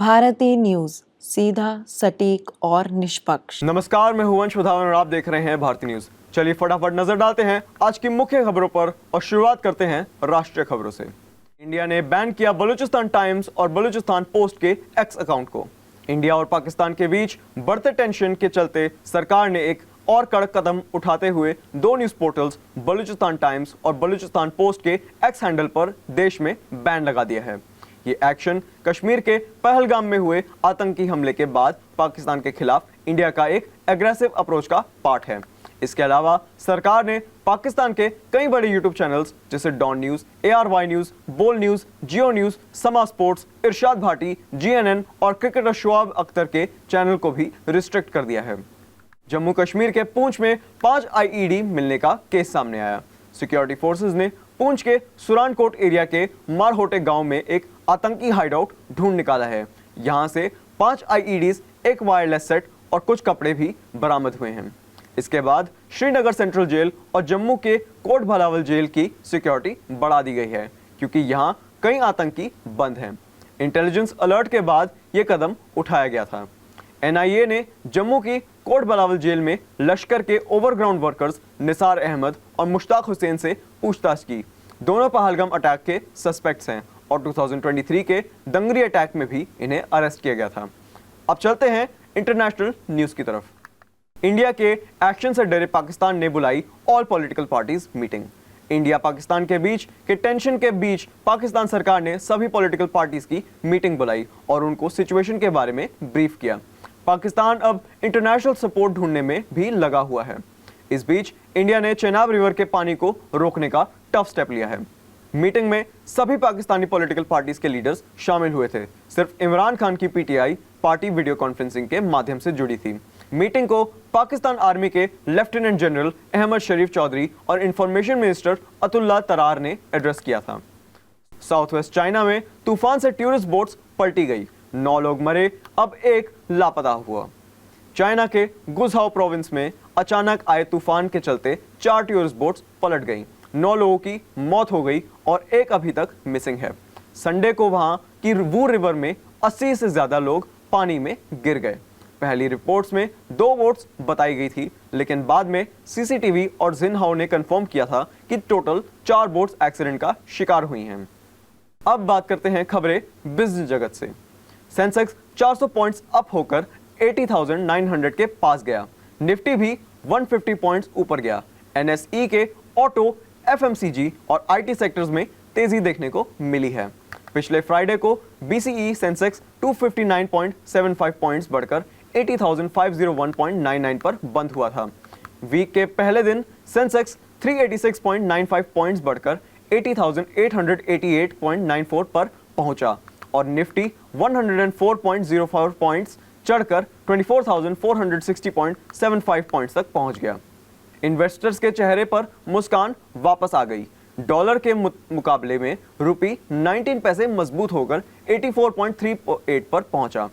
Bharti news, सीधा, सटीक और निष्पक्ष। नमस्कार, मैं हूं वंश वधावन और आप देख रहे हैं भारती न्यूज। चलिए फटाफट नजर डालते हैं आज की मुख्य खबरों पर और शुरुआत करते हैं राष्ट्रीय खबरों से। इंडिया ने बैन किया बलूचिस्तान टाइम्स और बलूचिस्तान पोस्ट के एक्स अकाउंट को। इंडिया और पाकिस्तान के बीच बढ़ते टेंशन के चलते सरकार ने एक और कड़क कदम उठाते हुए दो न्यूज पोर्टल्स बलूचिस्तान टाइम्स और बलूचिस्तान पोस्ट के एक्स हैंडल पर देश में बैन लगा दिया है। ये एक्शन कश्मीर के पहलगाम में हुए आतंकी हमले के बाद पाकिस्तान के खिलाफ इंडिया का एक एग्रेसिव अप्रोच का पार्ट है। इसके अलावा सरकार ने पाकिस्तान के कई बड़े यूट्यूब चैनल्स जैसे डॉन न्यूज, ARY न्यूज, बोल न्यूज, जियो न्यूज, समा स्पोर्ट्स, इरशाद भाटी, GNN और क्रिकेटर शोएब अख्तर के चैनल को भी रिस्ट्रिक्ट कर दिया है। जम्मू कश्मीर के पूंछ में 5 IED मिलने का केस सामने आया। सिक्योरिटी फोर्सेस ने पूंछ के सुरानकोट एरिया के मारहोटे गांव में एक आतंकी हाइडआउट ढूंढ निकाला है। यहां से 5 IEDs, एक वायरलेस सेट और कुछ कपड़े भी बरामद हुए हैं। इसके बाद श्रीनगर सेंट्रल जेल और जम्मू के कोट भलावल जेल की सिक्योरिटी बढ़ा दी गई है क्योंकि यहां कई आतंकी बंद हैं। इंटेलिजेंस अलर्ट के बाद यह कदम उठाया गया था। NIA ने जम्मू की कोट भलावल जेल में लश्कर के ओवरग्राउंड वर्कर्स निसार अहमद और मुश्ताक हुसैन से पूछताछ की। दोनों पहलगाम अटैक के सस्पेक्ट्स हैं और 2023 के दंगरी अटैक में भी इन्हें अरेस्ट किया गया था। अब चलते हैं इंटरनेशनल न्यूज की तरफ। इंडिया के एक्शन से डरे पाकिस्तान ने बुलाई all political parties meeting. India Pakistan के बीच के टेंशन के बीच पाकिस्तान सरकार ने सभी पॉलिटिकल पार्टीज की मीटिंग बुलाई और उनको सिचुएशन के बारे में ब्रीफ किया। पाकिस्तान अब इंटरनेशनल सपोर्ट ढूंढने में भी लगा हुआ है। इस बीच इंडिया ने चेनाब रिवर के पानी को रोकने का टफ स्टेप लिया है। मीटिंग में सभी पाकिस्तानी पॉलिटिकल पार्टीज के लीडर्स शामिल हुए थे। सिर्फ इमरान खान की PTI पार्टी वीडियो कॉन्फ्रेंसिंग के माध्यम से जुड़ी थी। मीटिंग को पाकिस्तान आर्मी के लेफ्टिनेंट जनरल अहमद शरीफ चौधरी और इंफॉर्मेशन मिनिस्टर अतुल्ला तरार ने एड्रेस किया था। साउथ वेस्ट चाइना में तूफान से टूरिस्ट बोट्स पलटी गई, 9 लोग मरे, अब एक लापता हुआ। चाइना के गुजहाओ प्रोविंस में अचानक आए तूफान के चलते 4 टूरिस्ट बोट्स पलट गईं, 9 लोगों की मौत हो गई और एक अभी तक मिसिंग है। संडे को वहां की वू रिवर में 80 से ज्यादा लोग पानी में गिर गए। पहली रिपोर्ट्स में 2 बोट्स बताई गई थी, लेकिन बाद में CCTV और जिनहाओ ने कंफर्म किया था कि टोटल 4 बोट्स एक्सीडेंट का शिकार हुई हैं। अब बात करते हैं खबरें बिजनेस जगत से। सेंसेक्स 400 पॉइंट्स अप होकर 80,900 के पास गया। निफ्टी भी 150 पॉइंट्स ऊपर गया। NSE के ऑटो, FMCG और IT सेक्टर्स में तेजी देखने को मिली है। पिछले फ्राइडे को BCE सेंसेक्स 259.75 पॉइंट्स बढ़कर 80,501.99 पर बंद हुआ था। वीक के पहले दिन सेंसेक्स 386.95 पॉइंट्स बढ़कर 80,888.94 पर पहुंचा और निफ्टी 104.04 पॉइंट्स चढ़कर 24,460.75 पॉइंट्स तक पहुंच गया। इन्वेस्टर्स के चेहरे पर मुस्कान वापस आ गई। डॉलर के मुकाबले में रुपी 19 पैसे मजबूत होकर 84.38 पर पहुंचा।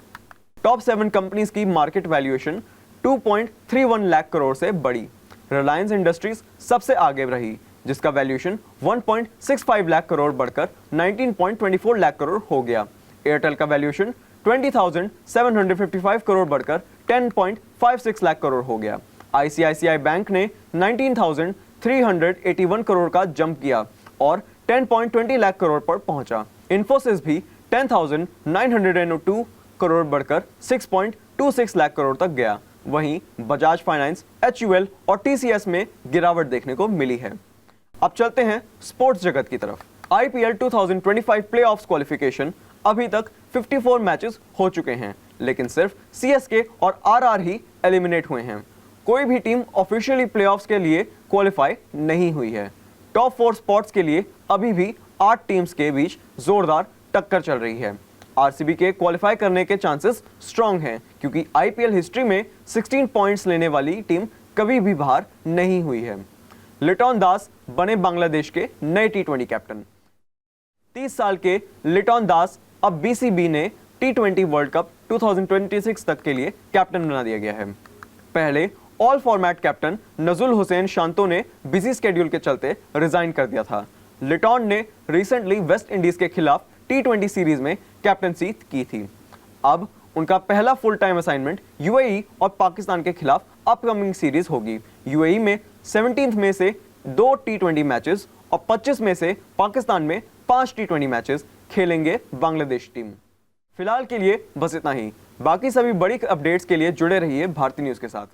टॉप 7 कंपनीज की मार्केट वैल्यूएशन 2.31 लाख करोड़ से बढ़ी। रिलायंस इंडस्ट्रीज सबसे आगे रही, जिसका वैल्यूएशन 1.65 लाख करोड़ बढ़कर 19.24 लाख करोड़ हो गया। एयरटेल का वैल्यूएशन 20,755 करोड़ बढ़कर 10.56 लाख करोड़ हो गया। ICICI बैंक ने 19,381 करोड़ का जंप किया और 10.20 लाख करोड़ पर पहुंचा। इन्फोसिस भी 10,902 करोड़ बढ़कर 6.26 लाख करोड़ तक गया। वहीं बजाज फाइनेंस, HUL और TCS में गिरावट देखने को मिली है। अब चलते हैं स्पोर्ट्स जगत की तरफ। IPL 2025 प्लेऑफ्स क्वालिफिकेशन अभी तक 54 मैचेस हो चुके हैं, लेकिन सिर्फ CSK और RR ही एलिमिनेट हुए हैं। कोई भी टीम ऑफिशियली प्लेऑफ्स के लिए क्वालिफाई नहीं हुई है। टॉप 4 स्पॉट्स के लिए अभी भी 8 टीम्स के बीच जोरदार टक्कर चल रही है। RCB के क्वालिफाई करने के चांसेस स्ट्रांग हैं क्योंकि IPL हिस्ट्री में 16 पॉइंट्स लेने वाली टीम कभी भी बाहर नहीं हुई है। लिटॉन दास बने बांग्लादेश के नए T20 कैप्टन। 30 साल के लिटॉन दास अब BCB ने T20 वर्ल्ड कप 2026 तक के लिए कैप्टन बना दिया गया है। पहले all format captain Najmul Hossain Shanto ने बिजी स्केड्यूल के चलते रिजाइन कर दिया था। लिटॉन ने रिसेंटली वेस्ट इंडीज के खिलाफ T20 सीरीज में कैप्टनसी की थी। अब उनका पहला फुल टाइम असाइनमेंट यूएई और पाकिस्तान के खिलाफ अपकमिंग सीरीज होगी। यूएई में 17 मई से 2 T20 मैचेस और 25 मई से पाकिस्तान में 5 T20 मैचेस खेलेंगे बांग्लादेश टीम। फिलहाल के लिए बस इतना ही। बाकी सभी बड़ी अपडेट्स के लिए जुड़े रहिए भारती न्यूज़ के साथ।